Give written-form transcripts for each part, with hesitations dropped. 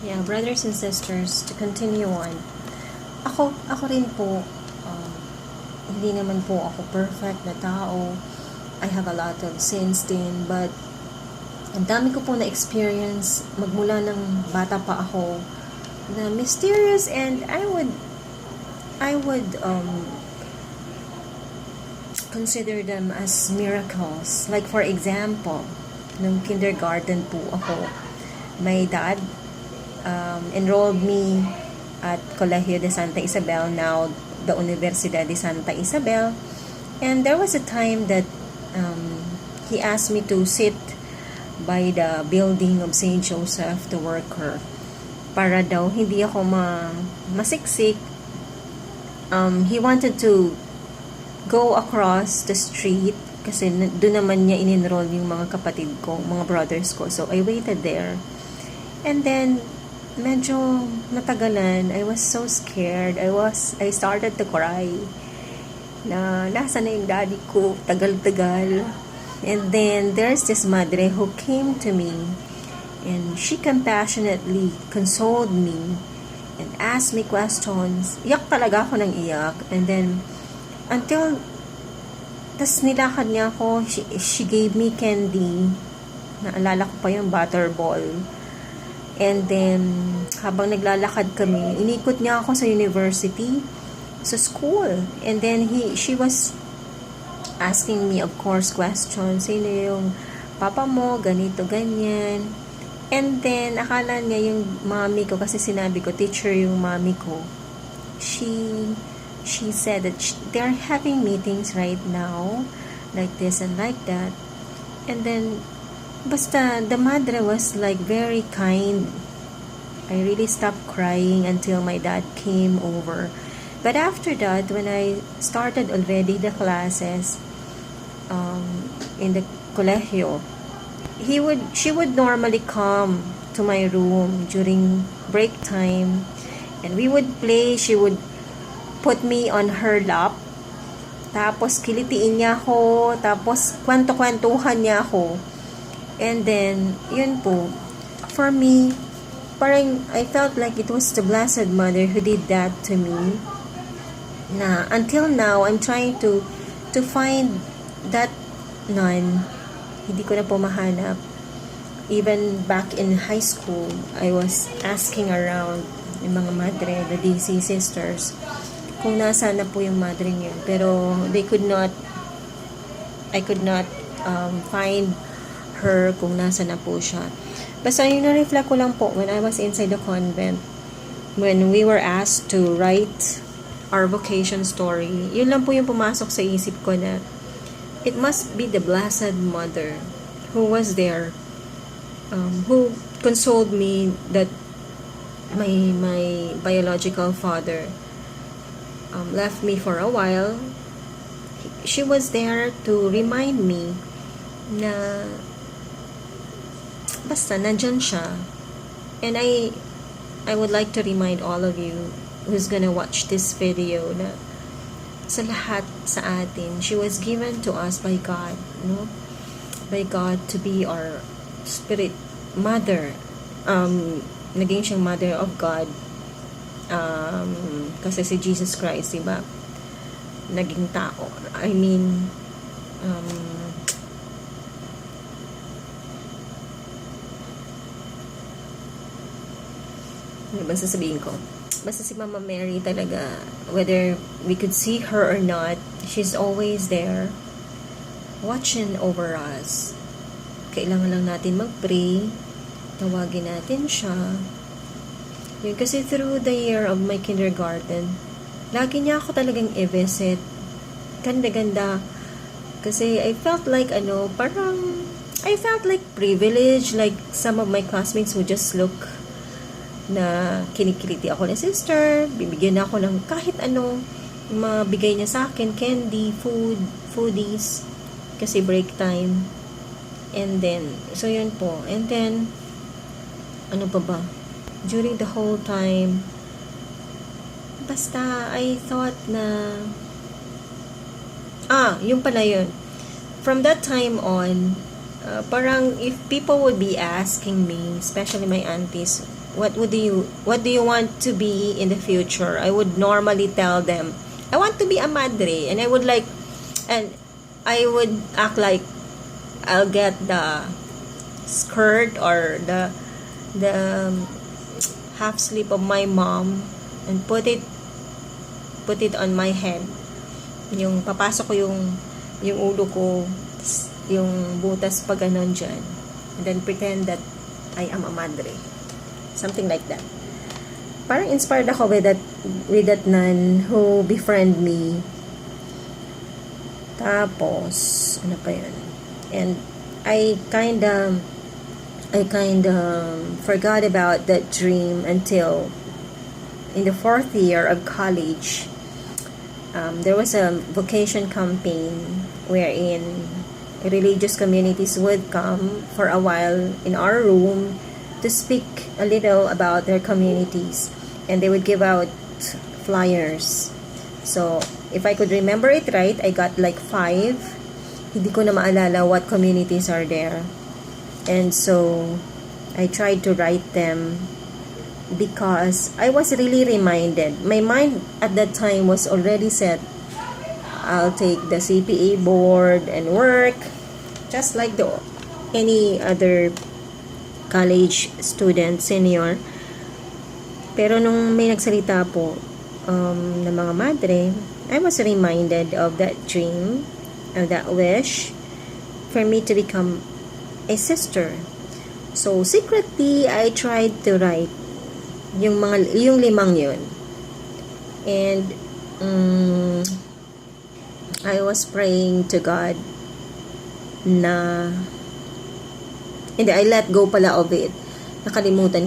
Yeah, brothers and sisters, to continue on. Ako rin po, hindi naman po ako perfect na tao. I have a lot of sins din, but ang dami ko po na experience magmula ng bata pa ako na mysterious, and I would consider them as miracles. Like for example, nung kindergarten po ako, my dad enrolled me at Colegio de Santa Isabel, now the Universidad de Santa Isabel. And there was a time that he asked me to sit by the building of St. Joseph, the worker, para daw hindi ako masiksik. He wanted to go across the street kasi doon naman niya in-enroll yung mga kapatid ko, mga brothers ko. So I waited there. And then medyo natagalan. I was so scared. I started to cry. Na nasa na yung daddy ko, tagal-tagal. And then there's this madre who came to me, and she compassionately consoled me and asked me questions. Iyak talaga ako ng iyak. And then until tas nilakad niya ako, she gave me candy. Naalala ko pa yung butterball. And then, habang naglalakad kami, inikot niya ako sa university, sa school. And then, she was asking me, of course, questions. Sino yung papa mo, ganito, ganyan. And then, akala niya yung mami ko, kasi sinabi ko, teacher yung mami ko. She said that they're having meetings right now, like this and like that. And then, basta, the madre was like very kind. I really stopped crying until my dad came over. But after that, when I started already the classes in the colegio, she would normally come to my room during break time, and we would play. She would put me on her lap, tapos kilitiin niya ako, tapos kwento-kwentuhan niya ako. And then, yun po, for me, parang I felt like it was the Blessed Mother who did that to me. Na until now, I'm trying to find that nun. Hindi ko na po mahanap. Even back in high school, I was asking around yung mga madre, the DC sisters, kung nasaan na po yung madre niyo. Pero I could not find her kung nasa na po siya. Basta yung na-reflect ko lang po when I was inside the convent, when we were asked to write our vocation story, yun lang po yung pumasok sa isip ko na it must be the Blessed Mother who was there, who consoled me that my biological father left me for a while. She was there to remind me na basta nandyan siya. And I would like to remind all of you who's gonna watch this video na sa lahat sa atin, she was given to us by God, no? By God to be our spirit mother. Naging siyang mother of God. Kasi si Jesus Christ, diba? Naging tao. I mean, ano ba sasabihin ko? Basta si Mama Mary talaga, whether we could see her or not, she's always there, watching over us. Kailangan lang natin mag-pray, tawagin natin siya. Yun, kasi through the year of my kindergarten, lagi niya ako talagang i-visit. Ganda-ganda. Kasi I felt like, I felt like privileged, like some of my classmates would just look na kinikiliti ako ni sister, bibigyan ako ng kahit ano, mabigay niya sa akin, candy, foodies, kasi break time. And then, so yun po. And then, ano pa ba? During the whole time, basta, I thought na, yung pala yun. From that time on, Parang if people would be asking me, especially my aunties, what do you want to be in the future? I would normally tell them, I want to be a madre, and I would act like I'll get the skirt or the half sleeve of my mom and put it on my head. Yung papasok ko yung ulo ko, yung butas pa ganon dyan, and then pretend that I am a madre, something like that. Parang inspired ako with that nun who befriend me. Tapos ano pa yun, and I kinda forgot about that dream until in the 4th year of college. There was a vocation campaign wherein religious communities would come for a while in our room to speak a little about their communities, and they would give out flyers. So if I could remember it right, I got like 5. Hindi ko na maalala what communities are there, and so I tried to write them because I was really reminded. My mind at that time was already set. I'll take the CPA board and work just like any other college student, senior. Pero nung may nagsalita po ng mga madre, I was reminded of that dream, of that wish for me to become a sister. So secretly, I tried to write yung 5 yun. And I was praying to God na hindi, I let go pala of it. Kinalimutan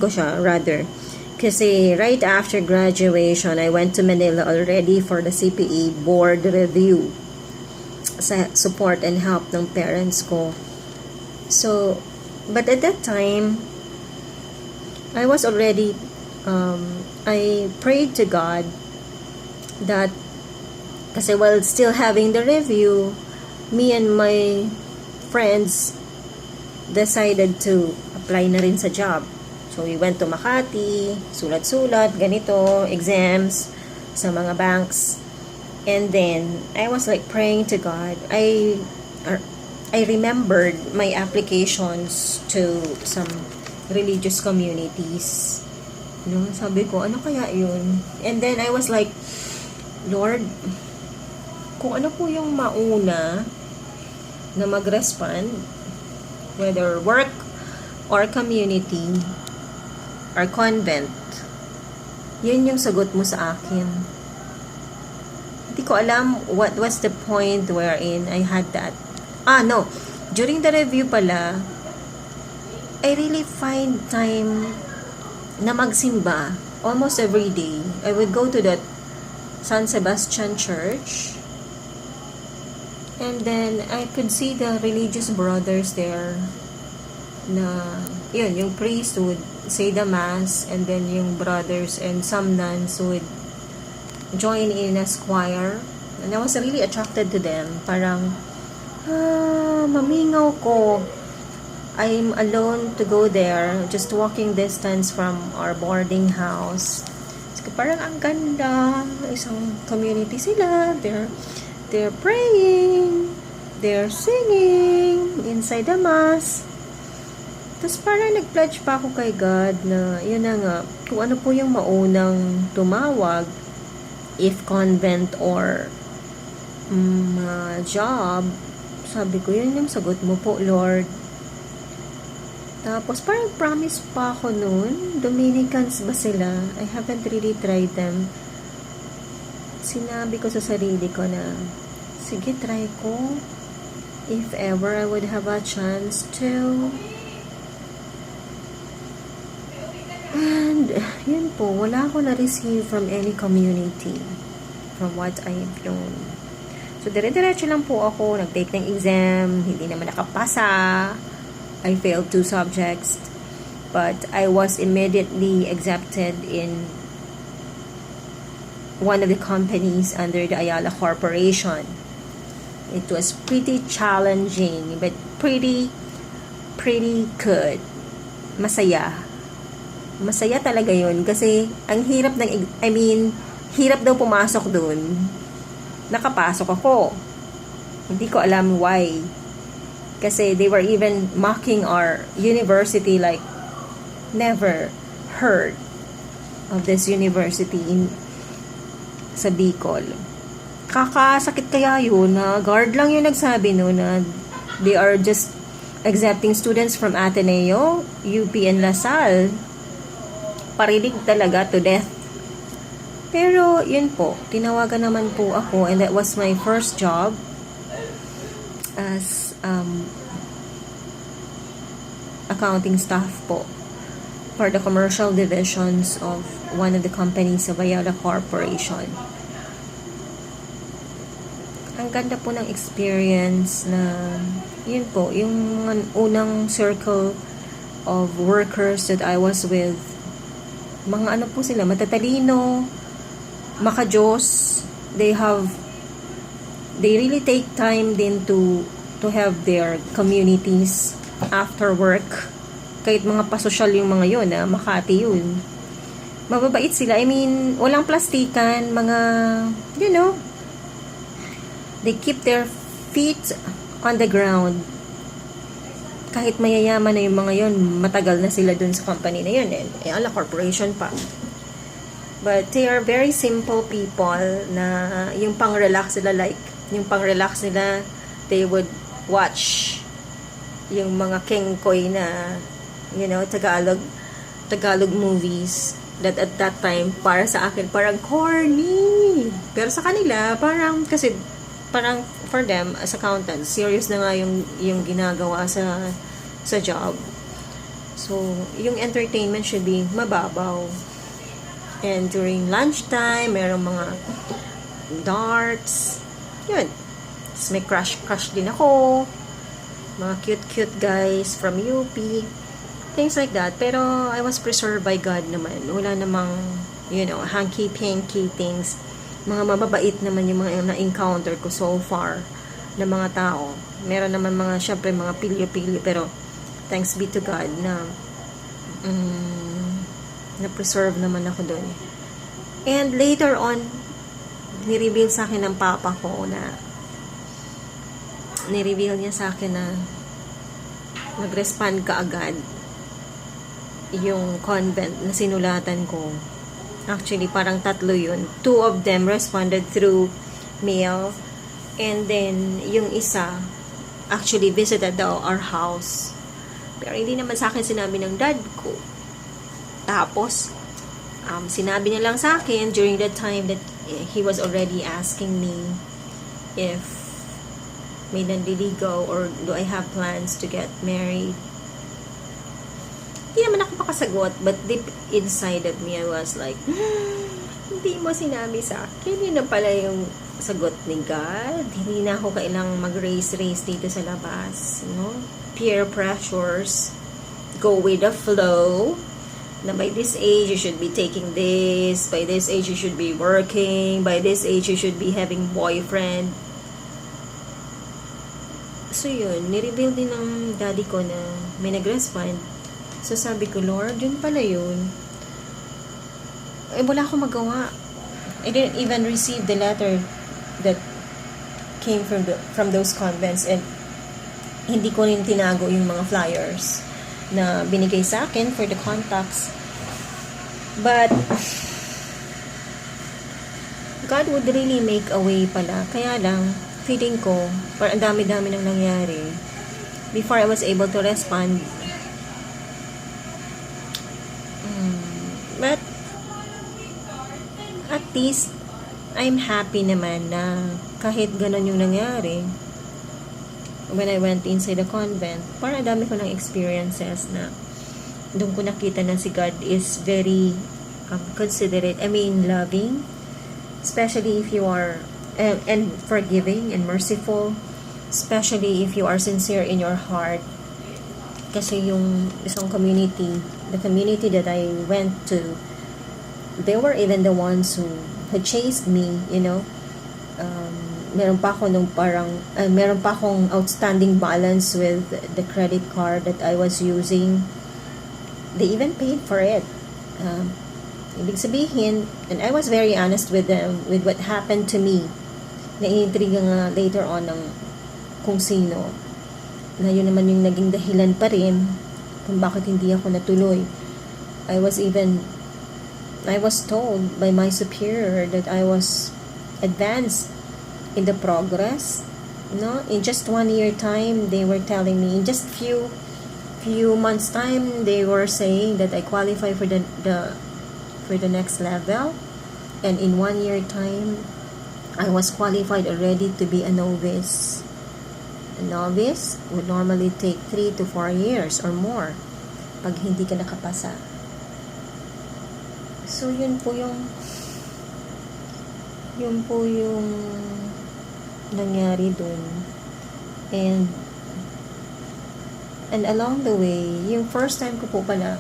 ko siya rather. Kasi right after graduation, I went to Manila already for the CPA board review sa support and help ng parents ko. So, but at that time, I was already I prayed to God that kasi while still having the review, me and my friends decided to apply na rin sa job. So we went to Makati, sulat-sulat, ganito, exams sa mga banks. And then I was like praying to God. I remembered my applications to some religious communities. No, sabi ko, ano kaya yun? And then I was like, Lord, kung ano po yung mauna na mag-respond, whether work or community or convent, yun yung sagot mo sa akin. Hindi ko alam what was the point wherein I had that. No. During the review pala, I really find time na magsimba almost every day. I would go to that San Sebastian Church, and then I could see the religious brothers there na yun, yung priest would say the mass, and then yung brothers and some nuns would join in as choir, and I was really attracted to them. Parang mamingaw ko. I'm alone to go there, just walking distance from our boarding house. So, parang ang ganda, isang community sila. They're praying, they're singing inside the mass. Tapos parang nag-pledge pa ako kay God na yun na nga, kung ano po yung maunang tumawag, if convent or job, sabi ko, yun yung sagot mo po, Lord. Tapos parang promise pa ako noon, Dominicans ba sila? I haven't really tried them. Sinabi ko sa sarili ko na, sige, try ko. If ever I would have a chance to. And, yun po, wala ako na-receive from any community from what I have known. So, dire-diretso lang po ako, nag-take ng exam, hindi naman nakapasa. I failed 2 subjects, but I was immediately accepted in one of the companies under the Ayala Corporation. It was pretty challenging, but pretty good. Masaya. Masaya talaga yun. Kasi, ang hirap hirap daw pumasok dun. Nakapasok ako. Hindi ko alam why. Kasi they were even mocking our university like, never heard of this university sa Bicol. Kakasakit kaya yun na guard lang yung nagsabi no na they are just accepting students from Ateneo, UP, and LaSalle. Parinig talaga to death. Pero yun po, tinawagan naman po ako, and that was my first job as accounting staff po for the commercial divisions of one of the companies sa Bayala Corporation. Ang ganda po ng experience na yun po, yung unang circle of workers that I was with, mga ano po sila, matatalino, makajos, they really take time din to have their communities after work. Kahit mga pasosyal yung mga yun, Makati yun. Mababait sila. Walang plastikan, mga, they keep their feet on the ground. Kahit mayayaman na yung mga yun, matagal na sila dun sa company na yun. Ala, corporation pa. But they are very simple people na yung pang-relax nila, they would watch yung mga kengkoy na Tagalog movies that at that time para sa akin parang corny, pero sa kanila parang for them as accountants serious na nga yung ginagawa sa job. So yung entertainment should be mababaw, and during lunchtime merong mga darts yun. Tapos may crush din ako, mga cute guys from UP, things like that. Pero I was preserved by God naman. Wala namang, hanky-panky things. Mga mababait naman yung mga na-encounter ko so far na mga tao. Meron naman syempre mga pilyo-pilyo, pero thanks be to God na na-preserve naman ako doon. And later on, nireveal sa akin ng papa ko nireveal niya sa akin na nag-respond ka agad yung convent na sinulatan ko. Actually, parang 3 yun. 2 of them responded through mail, and then yung isa actually visited our house. Pero hindi naman sa akin sinabi ng dad ko. Tapos sinabi niya lang sa akin during that time that he was already asking me if may nanliligaw or do I have plans to get married. Hindi naman ako makasagot, but deep inside of me I was like, hindi mo sinabi sa akin. Yun na pala yung sagot ni God. Hindi na ako kailang mag-race dito sa labas, peer pressures, go with the flow, na by this age you should be taking this, by this age you should be working, by this age you should be having boyfriend. So yun, nireveal din ng daddy ko na may nag-respond. So sabi ko, Lord, yun pala yun. Wala akong magawa. I didn't even receive the letter that came from those convents, and hindi ko rin tinago yung mga flyers na binigay sa akin for the contacts. But God would really make a way pala. Kaya lang, feeling ko, parang ang dami-dami nang nangyari before I was able to respond. But at least I'm happy naman na kahit ganun yung nangyari when I went inside the convent, parang dami ko ng experiences na doon ko nakita na si God is very considerate, loving, especially if you are and forgiving and merciful, especially if you are sincere in your heart. Kasi yung isang community, the community that I went to, they were even the ones who chased me, meron pa ako nung meron pa akong outstanding balance with the credit card that I was using. They even paid for it. Ibig sabihin, and I was very honest with them with what happened to me. Naiintriga nga later on ng kung sino. Na yun naman yung naging dahilan pa rin kung bakit hindi ako natuloy. I was told by my superior that I was advanced in the progress. No, in just 1 year time, they were telling me, in just few months time, they were saying that I qualify for the next level, and in 1 year time, I was qualified already to be a novice. A novice would normally take 3 to 4 years or more pag hindi ka nakapasa. So yun po yung nangyari dun. And along the way, yung first time ko po pala,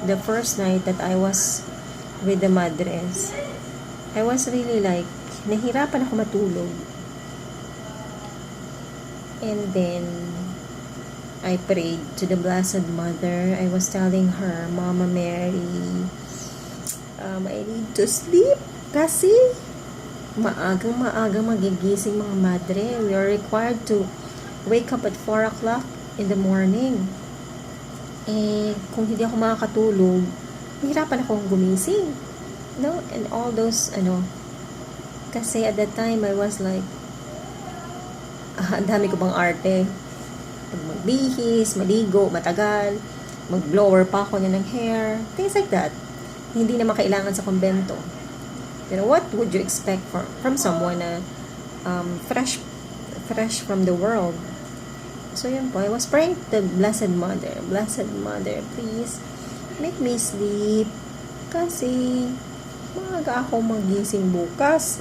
the first night that I was with the madres, I was really like, nahirapan ako matulog. And then, I prayed to the Blessed Mother. I was telling her, Mama Mary, I need to sleep kasi maagang magigising mga madre. We are required to wake up at 4 o'clock in the morning. Eh, kung hindi ako makakatulog, hirapan akong gumising. No? And all those, kasi at that time, I was like, ang dami ko bang arte. Pag magbihis, maligo, matagal, mag-blower pa ako niya ng hair, things like that. Hindi naman kailangan sa kumbento. Pero what would you expect from someone na fresh from the world? So yun po, I was praying to the Blessed Mother, please make me sleep kasi maaga ako magising bukas.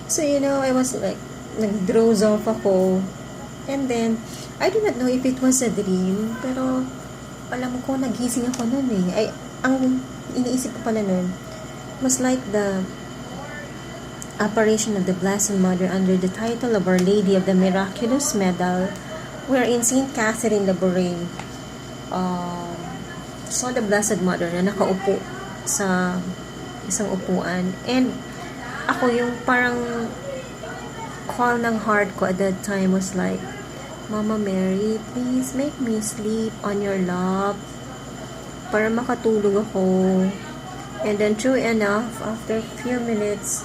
So I was like, nag-doze off ako. And then, I do not know if it was a dream, pero alam ko, nagising ako nun eh. Ang iniisip ko pala nun was like the apparition of the Blessed Mother under the title of Our Lady of the Miraculous Medal, wherein Saint Catherine Labouré saw the Blessed Mother na nakaupo sa isang upuan. And ako yung parang call ng heart ko at that time was like, Mama Mary, please make me sleep on your lap para makatulog ako. And then true enough, after a few minutes,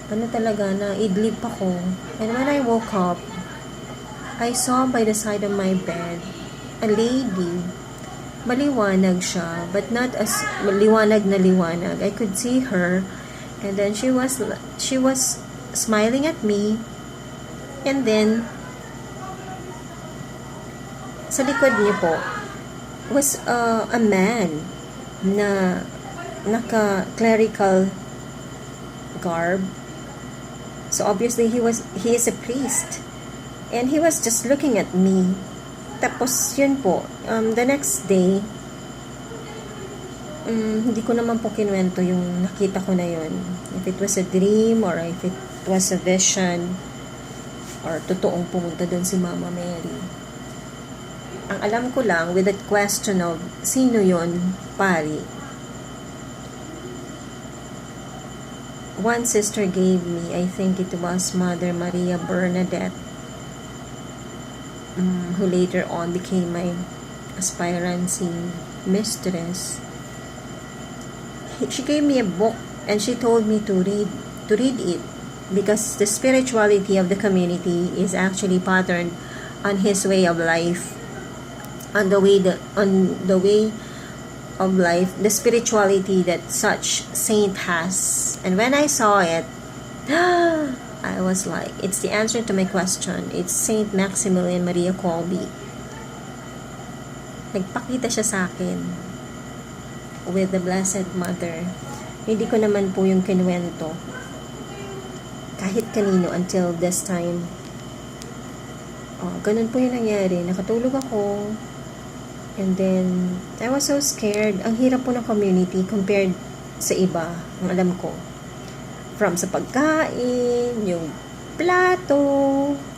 talaga na idlip ako. And when I woke up, I saw by the side of my bed a lady. Maliwanag siya, but not as liwanag na liwanag. I could see her, and then she was smiling at me, and then sa likod niya po was a man na naka-clerical garb. So obviously he is a priest, and he was just looking at me. Tapos yun po, the next day, hindi ko naman po kinuwento yung nakita ko na yun, if it was a dream or if it was a vision or totoong pumunta doon si Mama Mary. Ang alam ko lang, with that question of sino yun, pari, one sister gave me, I think it was Mother Maria Bernadette, who later on became my aspirancy mistress. She gave me a book and she told me to read it, because the spirituality of the community is actually patterned on his way of life, on the way of life, the spirituality that such saint has. And when I saw it, I was like, it's the answer to my question. It's Saint Maximilian Maria Kolbe. Nagpakita siya sa akin with the Blessed Mother. Hindi ko naman po yung kinuwento kahit kanino until this time. Ganun po yung nangyari. Nakatulog ako, and then I was so scared. Ang hirap po ng community compared sa iba, ang alam ko. From sa pagkain, yung plato,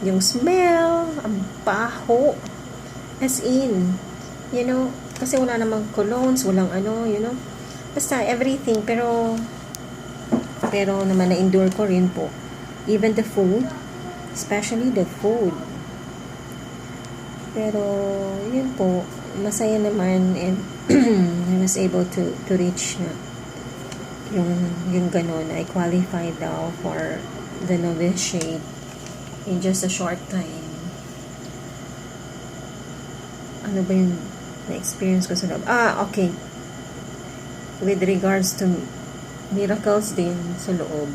yung smell, ang baho. As in, kasi wala namang colognes, walang basta everything, pero naman na-endure ko rin po. Even the food, especially the food. Pero, yun po, masaya naman, and I was able to reach na yung ganon. I qualified daw for the novitiate in just a short time. Ano ba yung na-experience ko sa loob? Okay. With regards to miracles din sa loob,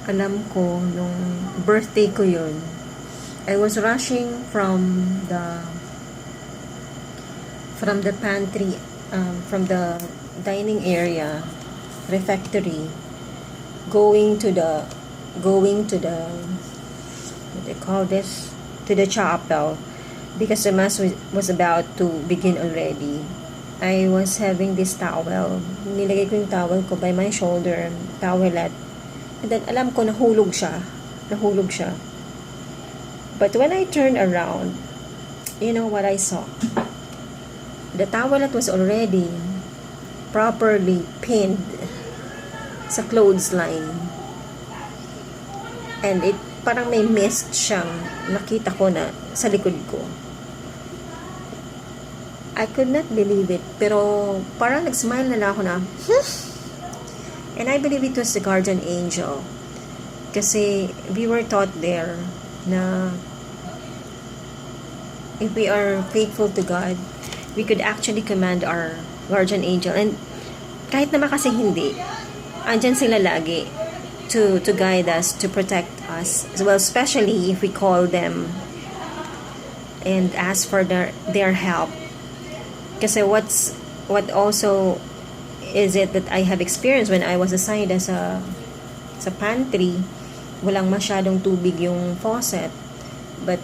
alam ko, nung birthday ko yun, I was rushing from the pantry, from the dining area, refectory, going to the what they call this, to the chapel, because the mass was about to begin already. I was having this towel. Nilagay ko yung towel ko by my shoulder, towelette. And then, alam ko, nahulog siya. But when I turned around, you know what I saw? The towelette was already properly pinned sa clothesline. And it, parang may mist siyang nakita ko na sa likod ko. I could not believe it. Pero parang nag-smile na lang ako na, And I believe it was the guardian angel. Kasi we were taught there na if we are faithful to God, we could actually command our guardian angel. And kahit naman kasi hindi, andyan sila lagi to guide us, to protect us. Well, especially if we call them and ask for their help. Kasi what also is it that I have experienced when I was assigned as sa pantry, walang masyadong tubig yung faucet. But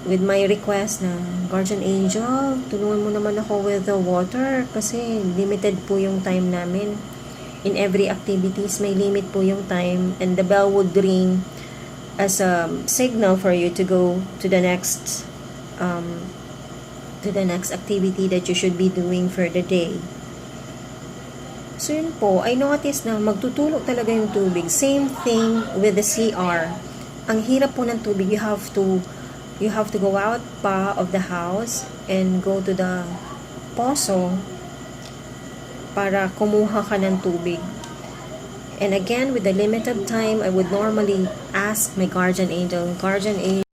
with my request na, guardian angel, tulungan mo naman ako with the water kasi limited po yung time namin. In every activities, may limit po yung time, and the bell would ring as a signal for you to go to the next activity that you should be doing for the day. So yun po, I noticed na magtutulog talaga yung tubig. Same thing with the CR. Ang hirap po ng tubig. You have to go out pa of the house and go to the poso para kumuha ka ng tubig. And again, with the limited time, I would normally ask my guardian angel,